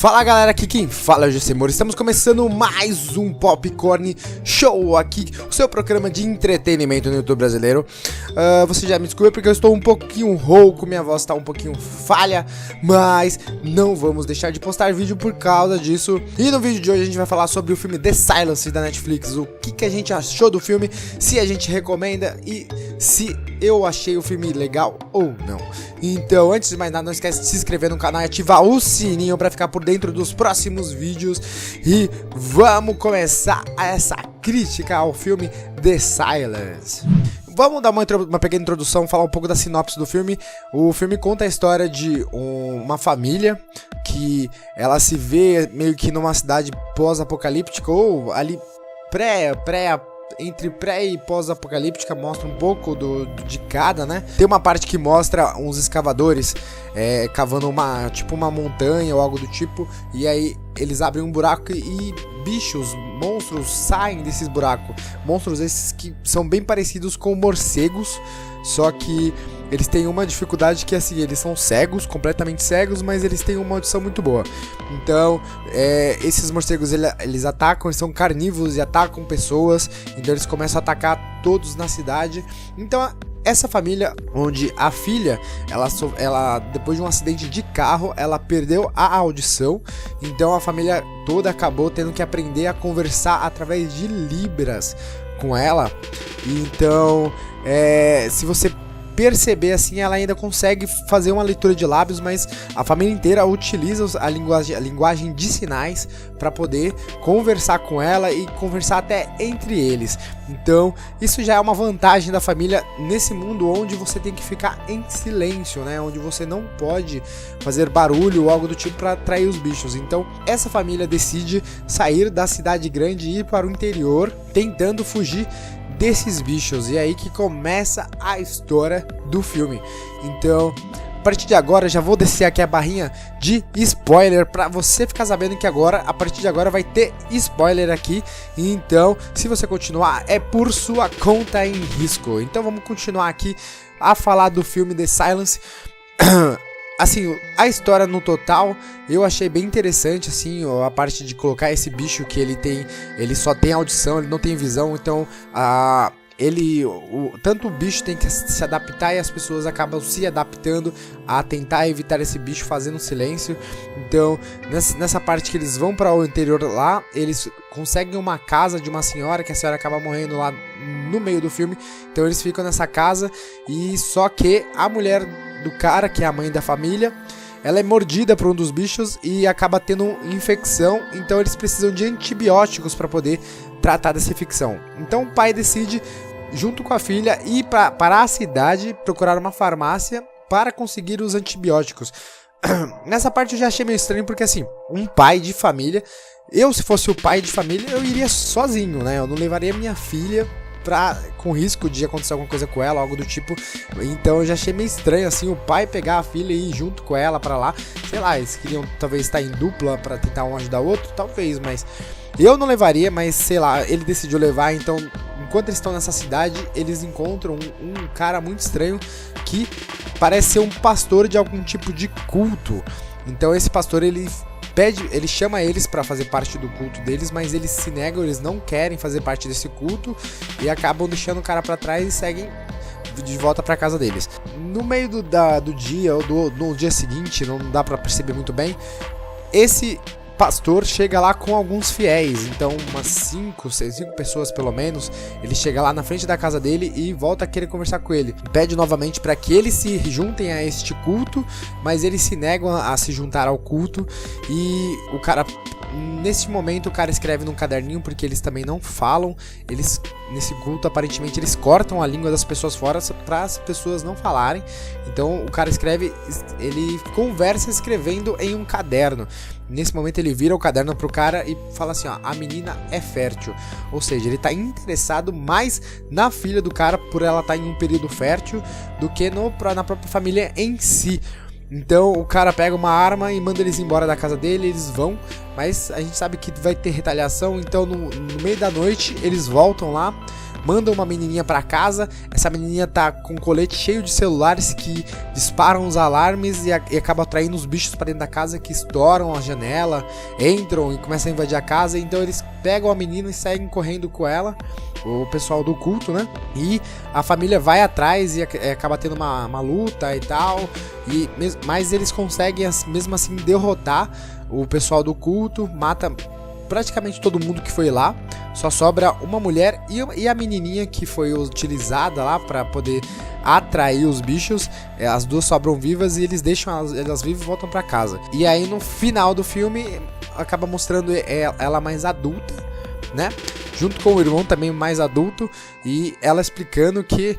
Fala galera, aqui quem fala é o GC Moura. Estamos começando mais um Popcorn Show aqui, o seu programa de entretenimento no YouTube brasileiro. Você já me desculpa porque eu estou um pouquinho rouco, minha voz está um pouquinho falha, mas não vamos deixar de postar vídeo por causa disso. E no vídeo de hoje a gente vai falar sobre o filme The Silence da Netflix, o que a gente achou do filme, se a gente recomenda e se eu achei o filme legal ou não. Então, antes de mais nada, não esquece de se inscrever no canal e ativar o sininho para ficar por dentro dos próximos vídeos. E vamos começar essa crítica ao filme The Silence. Vamos dar uma pequena introdução, falar um pouco da sinopse do filme. O filme conta a história de uma família que ela se vê meio que numa cidade pós-apocalíptica, ou ali entre pré e pós-apocalíptica, mostra um pouco de cada, né? Tem uma parte que mostra uns escavadores cavando uma montanha ou algo do tipo, e aí eles abrem um buraco e bichos, monstros saem desses buracos. Monstros esses que são bem parecidos com morcegos, só que eles têm uma dificuldade que assim, eles são cegos, completamente cegos, mas eles têm uma audição muito boa. Então, esses morcegos eles atacam, eles são carnívoros e atacam pessoas, então eles começam a atacar todos na cidade. Então, essa família, onde a filha, ela depois de um acidente de carro, ela perdeu a audição, então a família toda acabou tendo que aprender a conversar através de libras com ela. Então, se você perceber assim, ela ainda consegue fazer uma leitura de lábios, mas a família inteira utiliza a linguagem de sinais para poder conversar com ela e conversar até entre eles. Então, isso já é uma vantagem da família nesse mundo onde você tem que ficar em silêncio, né? Onde você não pode fazer barulho ou algo do tipo para atrair os bichos. Então, essa família decide sair da cidade grande e ir para o interior, tentando fugir desses bichos, e é aí que começa a história do filme. Então, a partir de agora, já vou descer aqui a barrinha de spoiler para você ficar sabendo que agora, a partir de agora, vai ter spoiler aqui. Então, se você continuar, é por sua conta em risco. Então, vamos continuar aqui a falar do filme The Silence. Assim, a história no total eu achei bem interessante, assim, a parte de colocar esse bicho que ele só tem audição, ele não tem visão, então tanto o bicho tem que se adaptar e as pessoas acabam se adaptando a tentar evitar esse bicho fazendo silêncio. Então, nessa parte que eles vão para o interior lá, eles conseguem uma casa de uma senhora, que a senhora acaba morrendo lá no meio do filme, então eles ficam nessa casa, e só que a mulher do cara, que é a mãe da família, ela é mordida por um dos bichos e acaba tendo infecção, então eles precisam de antibióticos para poder tratar dessa infecção. Então o pai decide, junto com a filha, ir para a cidade procurar uma farmácia para conseguir os antibióticos. Nessa parte eu já achei meio estranho, porque assim, um pai de família, se fosse o pai de família, eu iria sozinho, né? Eu não levaria minha filha com risco de acontecer alguma coisa com ela, algo do tipo. Então eu já achei meio estranho assim, o pai pegar a filha e ir junto com ela pra lá. Sei lá, eles queriam talvez estar em dupla pra tentar um ajudar o outro, talvez, mas eu não levaria, mas sei lá, ele decidiu levar. Então, enquanto eles estão nessa cidade, eles encontram um cara muito estranho que parece ser um pastor de algum tipo de culto. Então esse pastor, ele chama eles para fazer parte do culto deles, mas eles se negam, eles não querem fazer parte desse culto e acabam deixando o cara para trás e seguem de volta para casa deles. No meio do dia ou no dia seguinte, não dá para perceber muito bem, esse pastor chega lá com alguns fiéis, então umas 5 pessoas pelo menos. Ele chega lá na frente da casa dele e volta a querer conversar com ele, pede novamente para que eles se juntem a este culto, mas eles se negam a se juntar ao culto. E o cara, nesse momento, o cara escreve num caderninho, porque eles também não falam. Nesse culto, aparentemente, eles cortam a língua das pessoas fora para as pessoas não falarem. Então o cara ele conversa escrevendo em um caderno. Nesse momento ele vira o caderno pro cara e fala assim, ó, a menina é fértil. Ou seja, ele tá interessado mais na filha do cara por ela estar em um período fértil do que na própria família em si. Então o cara pega uma arma e manda eles embora da casa dele, eles vão, mas a gente sabe que vai ter retaliação. Então no meio da noite eles voltam lá mandam uma menininha pra casa. Essa menininha tá com um colete cheio de celulares que disparam os alarmes e acaba atraindo os bichos pra dentro da casa, que estouram a janela, entram e começam a invadir a casa. Então eles pegam a menina e seguem correndo com ela, o pessoal do culto, né? E a família vai atrás e acaba tendo uma luta e tal. Mas eles conseguem mesmo assim derrotar o pessoal do culto, mata praticamente todo mundo que foi lá. Só sobra uma mulher e a menininha que foi utilizada lá para poder atrair os bichos. As duas sobram vivas e eles deixam elas vivas e voltam para casa. E aí no final do filme acaba mostrando ela mais adulta, né? Junto com o irmão também mais adulto, e ela explicando que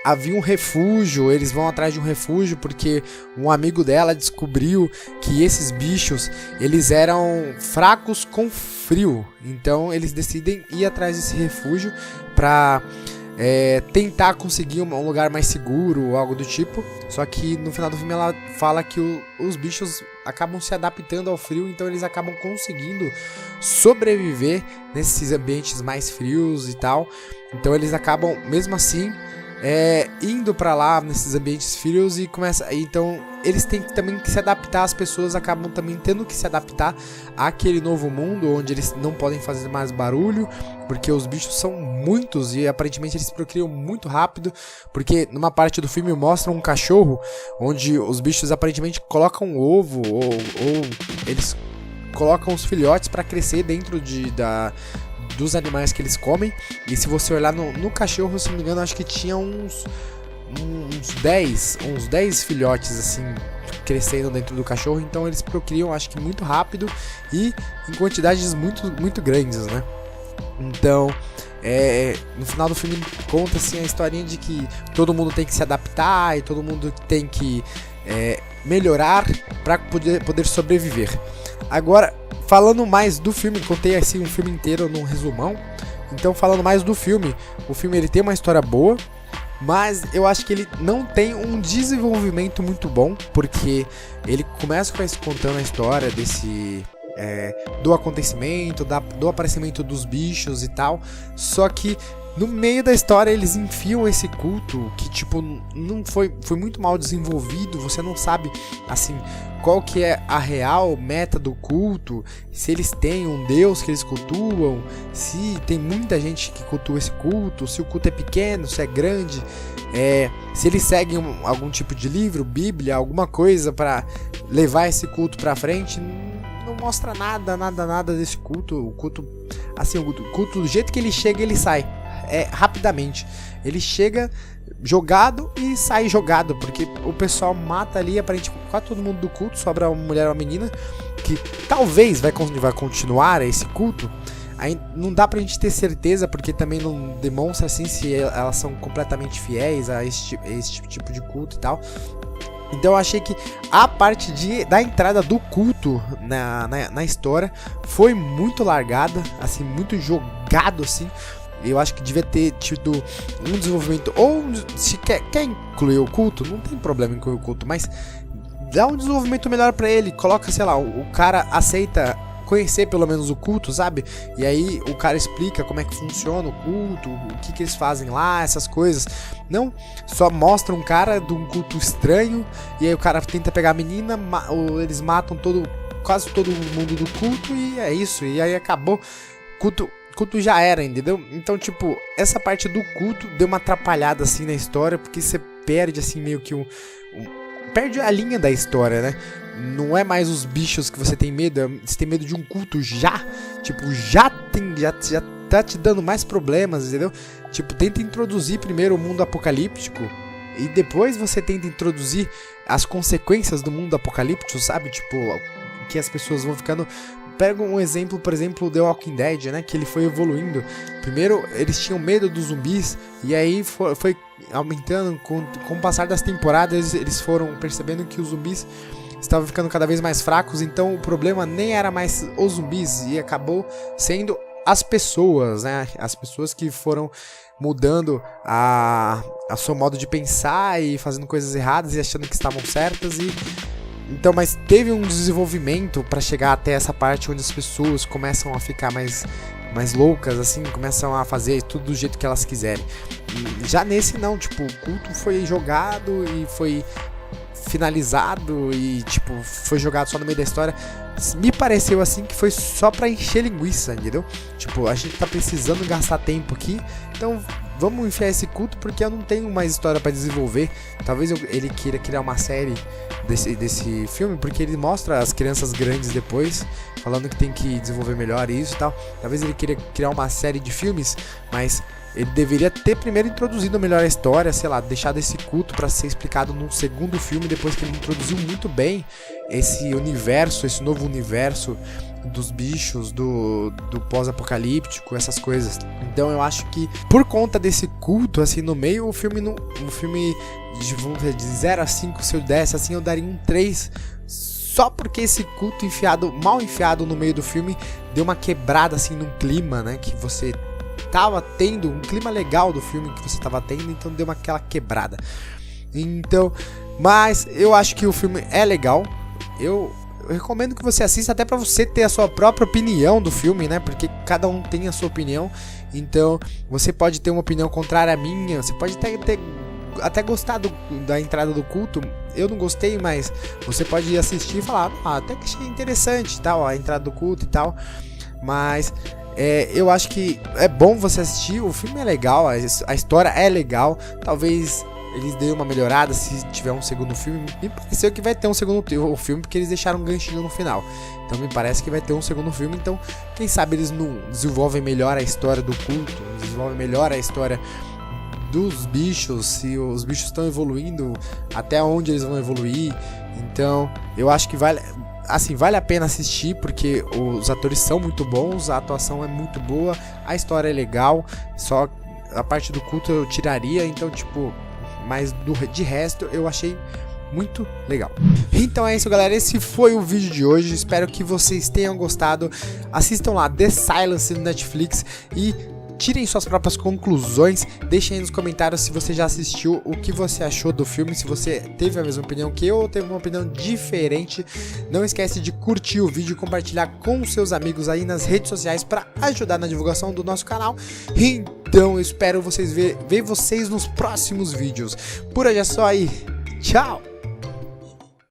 havia um refúgio, eles vão atrás de um refúgio porque um amigo dela descobriu que esses bichos, eles eram fracos com frio. Então eles decidem ir atrás desse refúgio para tentar conseguir um lugar mais seguro ou algo do tipo. Só que no final do filme ela fala que os bichos acabam se adaptando ao frio, então eles acabam conseguindo sobreviver nesses ambientes mais frios e tal. Então eles acabam, mesmo assim, indo pra lá nesses ambientes frios e então eles têm também que se adaptar, as pessoas acabam também tendo que se adaptar àquele novo mundo onde eles não podem fazer mais barulho, porque os bichos são muitos e aparentemente eles procriam muito rápido, porque numa parte do filme mostra um cachorro onde os bichos aparentemente colocam ovo ou eles colocam os filhotes para crescer dentro dos animais que eles comem. E se você olhar no cachorro, se não me engano, acho que tinha uns 10 filhotes assim crescendo dentro do cachorro. Então eles procriam, acho que muito rápido e em quantidades muito, muito grandes, né? Então no final do filme conta assim a historinha de que todo mundo tem que se adaptar e todo mundo tem que melhorar para poder sobreviver. Agora, falando mais do filme, contei assim um filme inteiro num resumão. Então, falando mais do filme, o filme ele tem uma história boa, mas eu acho que ele não tem um desenvolvimento muito bom, porque ele começa contando a história do acontecimento, do aparecimento dos bichos e tal. Só que no meio da história eles enfiam esse culto que tipo não foi muito mal desenvolvido. Você não sabe assim qual que é a real meta do culto, se eles têm um deus que eles cultuam, se tem muita gente que cultua esse culto, se o culto é pequeno, se é grande, se eles seguem algum tipo de livro, bíblia, alguma coisa para levar esse culto para frente. Não mostra nada desse culto. O culto, assim, o culto do jeito que ele chega, ele sai rapidamente. Ele chega jogado e sai jogado, porque o pessoal mata ali aparentemente quase todo mundo do culto, sobra uma mulher e uma menina que talvez vai continuar esse culto. Aí não dá pra gente ter certeza, porque também não demonstra assim se elas são completamente fiéis a esse tipo de culto e tal. Então eu achei que a parte da entrada do culto na história foi muito largada, assim, muito jogado assim. Eu acho que devia ter tido um desenvolvimento, ou se quer incluir o culto, não tem problema em incluir o culto, mas dá um desenvolvimento melhor pra ele. Coloca, sei lá, o cara aceita conhecer pelo menos o culto, sabe? E aí o cara explica como é que funciona o culto, o que eles fazem lá, essas coisas. Não só mostra um cara de um culto estranho e aí o cara tenta pegar a menina, eles matam quase todo mundo do culto e é isso. E aí acabou. Culto já era, entendeu? Então, tipo, essa parte do culto deu uma atrapalhada assim na história, porque você perde assim meio que perde a linha da história, né? Não é mais os bichos que você tem medo, você tem medo de um culto já. Tipo, já tá te dando mais problemas, entendeu? Tipo, tenta introduzir primeiro o mundo apocalíptico e depois você tenta introduzir as consequências do mundo apocalíptico, sabe? Tipo, que as pessoas vão ficando... Pega um exemplo, por exemplo, The Walking Dead, né? Que ele foi evoluindo. Primeiro, eles tinham medo dos zumbis. E aí foi aumentando. Com o passar das temporadas, eles foram percebendo que os zumbis estavam ficando cada vez mais fracos. Então, o problema nem era mais os zumbis. E acabou sendo as pessoas, né? As pessoas que foram mudando a seu modo de pensar e fazendo coisas erradas e achando que estavam certas. Então, mas teve um desenvolvimento para chegar até essa parte onde as pessoas começam a ficar mais mais loucas, assim, começam a fazer tudo do jeito que elas quiserem. E já nesse não, tipo, o culto foi jogado e foi finalizado e, tipo, foi jogado só no meio da história. Me pareceu assim que foi só pra encher linguiça, entendeu? Tipo, a gente tá precisando gastar tempo aqui, então vamos enfiar esse culto porque eu não tenho mais história pra desenvolver. Talvez ele queira criar uma série desse filme, porque ele mostra as crianças grandes depois, falando que tem que desenvolver melhor isso e tal. Talvez ele queira criar uma série de filmes, mas ele deveria ter primeiro introduzido melhor a história, sei lá, deixado esse culto pra ser explicado num segundo filme, depois que ele introduziu muito bem esse universo, esse novo universo dos bichos, do pós-apocalíptico, essas coisas. Então eu acho que por conta desse culto assim no meio, o filme de 0 a 5, se eu desse assim, eu daria um 3. Só porque esse culto mal enfiado no meio do filme deu uma quebrada assim num clima, né, que você tava tendo, um clima legal do filme que você tava tendo, então deu aquela quebrada. Então, mas eu acho que o filme é legal. Eu recomendo que você assista até pra você ter a sua própria opinião do filme, né? Porque cada um tem a sua opinião. Então, você pode ter uma opinião contrária à minha, você pode até gostar da entrada do culto. Eu não gostei, mas você pode assistir e falar, até que achei interessante, tal, a entrada do culto e tal. Mas eu acho que é bom você assistir. O filme é legal, a história é legal. Talvez eles deem uma melhorada se tiver um segundo filme. Me pareceu que vai ter um segundo filme, porque eles deixaram um ganchinho no final. Então me parece que vai ter um segundo filme. Então quem sabe eles não desenvolvem melhor a história do culto, desenvolvem melhor a história dos bichos, se os bichos estão evoluindo, até onde eles vão evoluir. Então eu acho que vale a pena assistir, porque os atores são muito bons, a atuação é muito boa, a história é legal, só a parte do culto eu tiraria, então tipo, mas de resto eu achei muito legal. Então é isso, galera, esse foi o vídeo de hoje, espero que vocês tenham gostado. Assistam lá The Silence no Netflix e tirem suas próprias conclusões, deixem aí nos comentários se você já assistiu, o que você achou do filme, se você teve a mesma opinião que eu ou teve uma opinião diferente. Não esquece de curtir o vídeo e compartilhar com seus amigos aí nas redes sociais para ajudar na divulgação do nosso canal. Então eu espero ver vocês nos próximos vídeos. Por hoje é só aí, tchau!